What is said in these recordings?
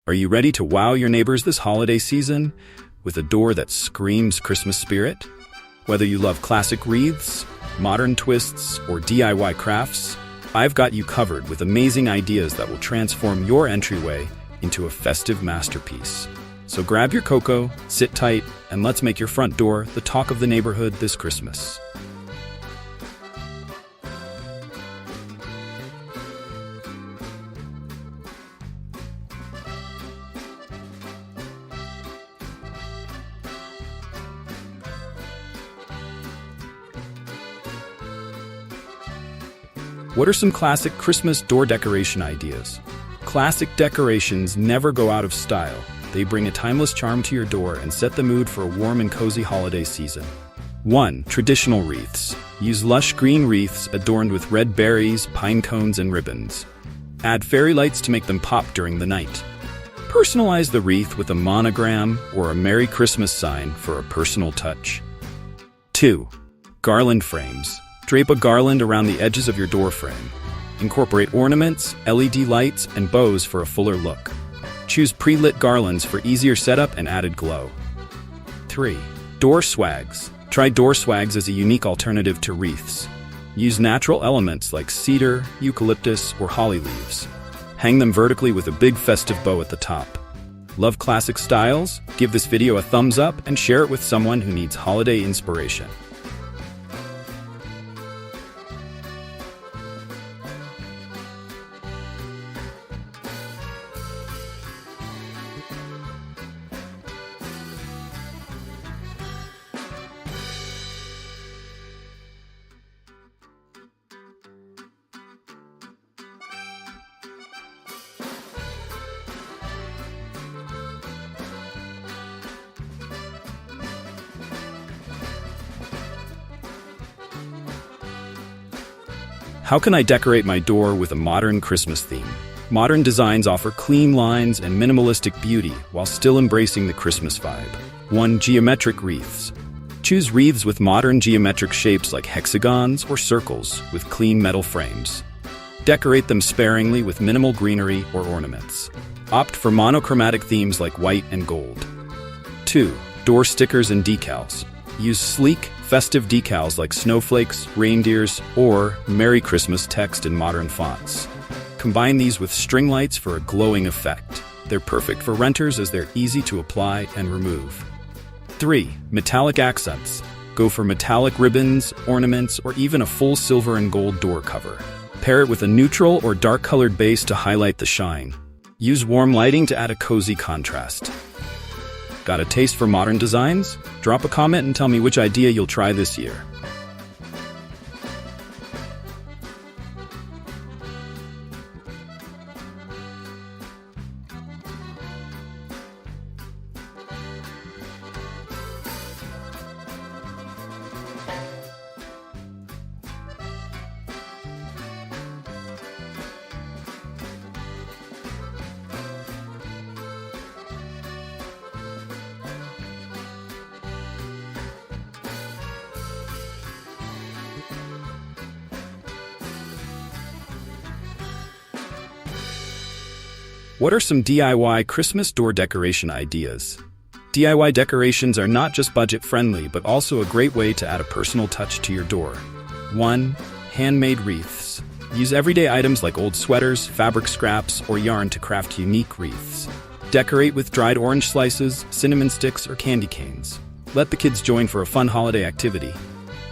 Are you ready to wow your neighbors this holiday season with a door that screams Christmas spirit? Whether you love classic wreaths, modern twists, or DIY crafts, I've got you covered with amazing ideas that will transform your entryway into a festive masterpiece. So grab your cocoa, sit tight, and let's make your front door the talk of the neighborhood this Christmas. What are some classic Christmas door decoration ideas? Classic decorations never go out of style. They bring a timeless charm to your door and set the mood for a warm and cozy holiday season. 1. Traditional wreaths. Use lush green wreaths adorned with red berries, pine cones, and ribbons. Add fairy lights to make them pop during the night. Personalize the wreath with a monogram or a Merry Christmas sign for a personal touch. 2. Garland frames. Drape a garland around the edges of your door frame. Incorporate ornaments, LED lights, and bows for a fuller look. Choose pre-lit garlands for easier setup and added glow. 3. Door swags. Try door swags as a unique alternative to wreaths. Use natural elements like cedar, eucalyptus, or holly leaves. Hang them vertically with a big festive bow at the top. Love classic styles? Give this video a thumbs up and share it with someone who needs holiday inspiration. How can I decorate my door with a modern Christmas theme? Modern designs offer clean lines and minimalistic beauty while still embracing the Christmas vibe. 1. Geometric wreaths. Choose wreaths with modern geometric shapes like hexagons or circles with clean metal frames. Decorate them sparingly with minimal greenery or ornaments. Opt for monochromatic themes like white and gold. 2. Door stickers and decals. Use sleek, festive decals like snowflakes, reindeers, or Merry Christmas text in modern fonts. Combine these with string lights for a glowing effect. They're perfect for renters as they're easy to apply and remove. 3. Metallic accents. Go for metallic ribbons, ornaments, or even a full silver and gold door cover. Pair it with a neutral or dark-colored base to highlight the shine. Use warm lighting to add a cozy contrast. Got a taste for modern designs? Drop a comment and tell me which idea you'll try this year. What are some DIY Christmas door decoration ideas? DIY decorations are not just budget-friendly, but also a great way to add a personal touch to your door. 1. Handmade wreaths. Use everyday items like old sweaters, fabric scraps, or yarn to craft unique wreaths. Decorate with dried orange slices, cinnamon sticks, or candy canes. Let the kids join for a fun holiday activity.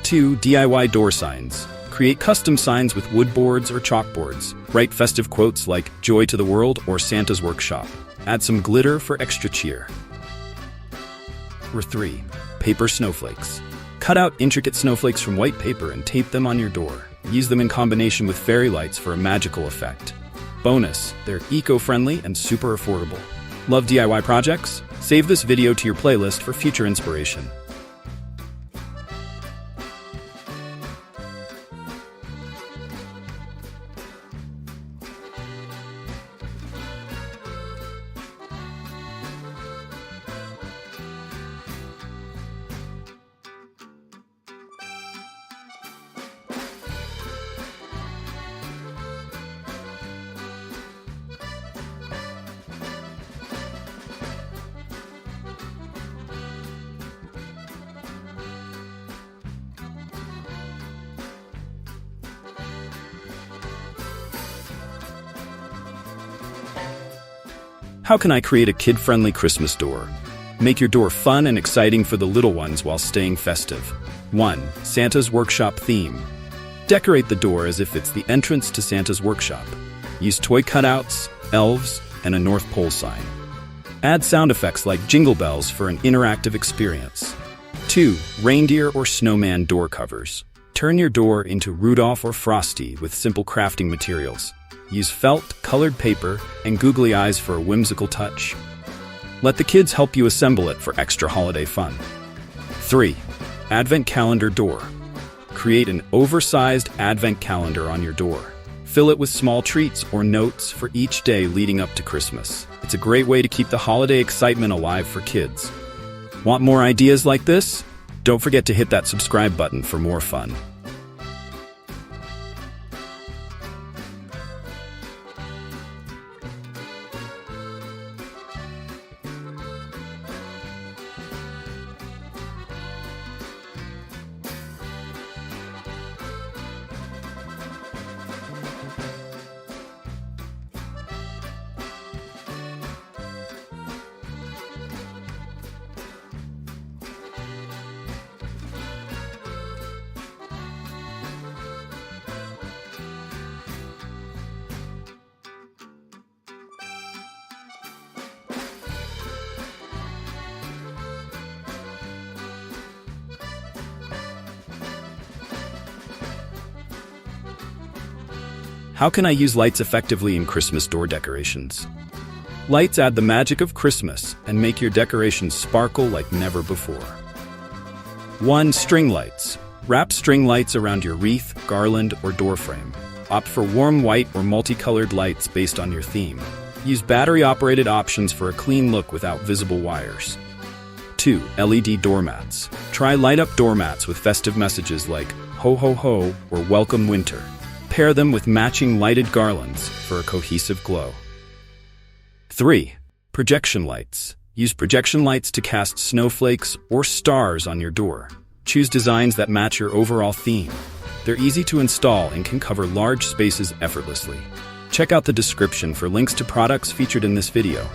2. DIY door signs. Create custom signs with wood boards or chalkboards. Write festive quotes like "Joy to the World" or "Santa's Workshop." Add some glitter for extra cheer. 3. Paper snowflakes. Cut out intricate snowflakes from white paper and tape them on your door. Use them in combination with fairy lights for a magical effect. Bonus, they're eco-friendly and super affordable. Love DIY projects? Save this video to your playlist for future inspiration. How can I create a kid-friendly Christmas door? Make your door fun and exciting for the little ones while staying festive. 1. Santa's Workshop Theme. Decorate the door as if it's the entrance to Santa's workshop. Use toy cutouts, elves, and a North Pole sign. Add sound effects like jingle bells for an interactive experience. 2. Reindeer or snowman door covers. Turn your door into Rudolph or Frosty with simple crafting materials. Use felt, colored paper, and googly eyes for a whimsical touch. Let the kids help you assemble it for extra holiday fun. 3. Advent Calendar Door. Create an oversized advent calendar on your door. Fill it with small treats or notes for each day leading up to Christmas. It's a great way to keep the holiday excitement alive for kids. Want more ideas like this? Don't forget to hit that subscribe button for more fun. How can I use lights effectively in Christmas door decorations? Lights add the magic of Christmas and make your decorations sparkle like never before. 1. String lights. Wrap string lights around your wreath, garland, or door frame. Opt for warm white or multicolored lights based on your theme. Use battery-operated options for a clean look without visible wires. 2. LED doormats. Try light-up doormats with festive messages like "Ho Ho Ho" or "Welcome Winter." Pair them with matching lighted garlands for a cohesive glow. 3. Projection lights. Use projection lights to cast snowflakes or stars on your door. Choose designs that match your overall theme. They're easy to install and can cover large spaces effortlessly. Check out the description for links to products featured in this video.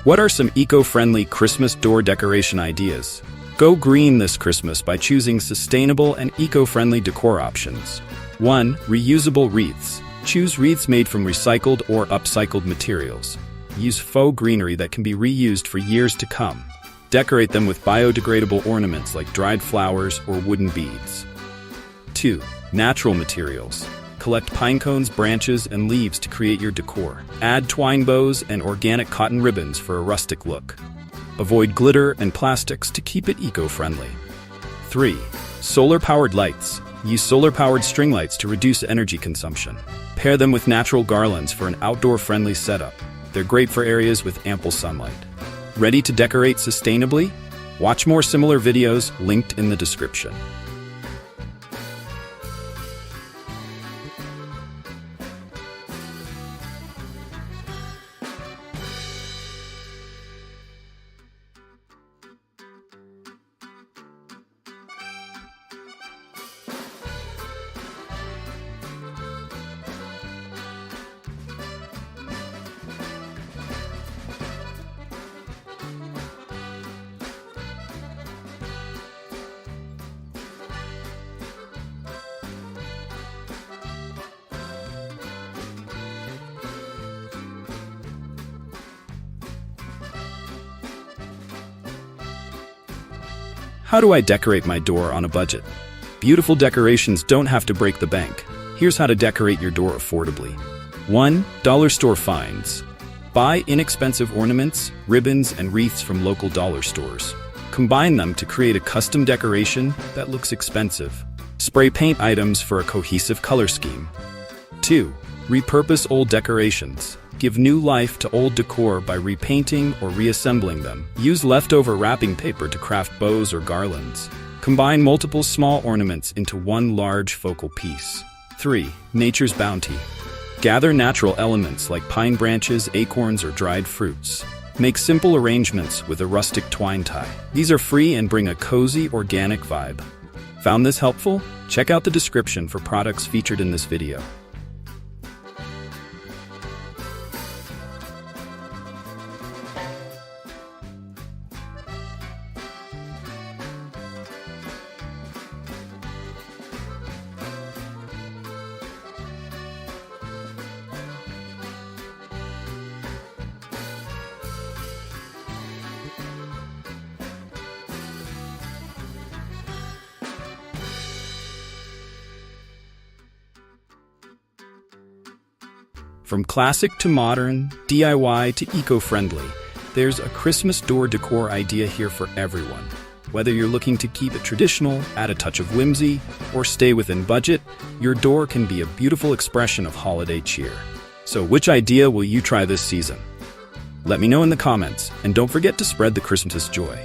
What are some eco-friendly Christmas door decoration ideas? Go green this Christmas by choosing sustainable and eco-friendly decor options. 1. Reusable wreaths. Choose wreaths made from recycled or upcycled materials. Use faux greenery that can be reused for years to come. Decorate them with biodegradable ornaments like dried flowers or wooden beads. 2. Natural materials. Collect pine cones, branches, and leaves to create your decor. Add twine bows and organic cotton ribbons for a rustic look. Avoid glitter and plastics to keep it eco-friendly. 3. Solar-powered lights. Use solar-powered string lights to reduce energy consumption. Pair them with natural garlands for an outdoor-friendly setup. They're great for areas with ample sunlight. Ready to decorate sustainably? Watch more similar videos linked in the description. How do I decorate my door on a budget? Beautiful decorations don't have to break the bank. Here's how to decorate your door affordably. 1. Dollar store finds. Buy inexpensive ornaments, ribbons, and wreaths from local dollar stores. Combine them to create a custom decoration that looks expensive. Spray paint items for a cohesive color scheme. 2. Repurpose old decorations. Give new life to old decor by repainting or reassembling them. Use leftover wrapping paper to craft bows or garlands. Combine multiple small ornaments into one large focal piece. 3. Nature's bounty. Gather natural elements like pine branches, acorns, or dried fruits. Make simple arrangements with a rustic twine tie. These are free and bring a cozy, organic vibe. Found this helpful? Check out the description for products featured in this video. From classic to modern, DIY to eco-friendly, there's a Christmas door decor idea here for everyone. Whether you're looking to keep it traditional, add a touch of whimsy, or stay within budget, your door can be a beautiful expression of holiday cheer. So which idea will you try this season? Let me know in the comments, and don't forget to spread the Christmas joy.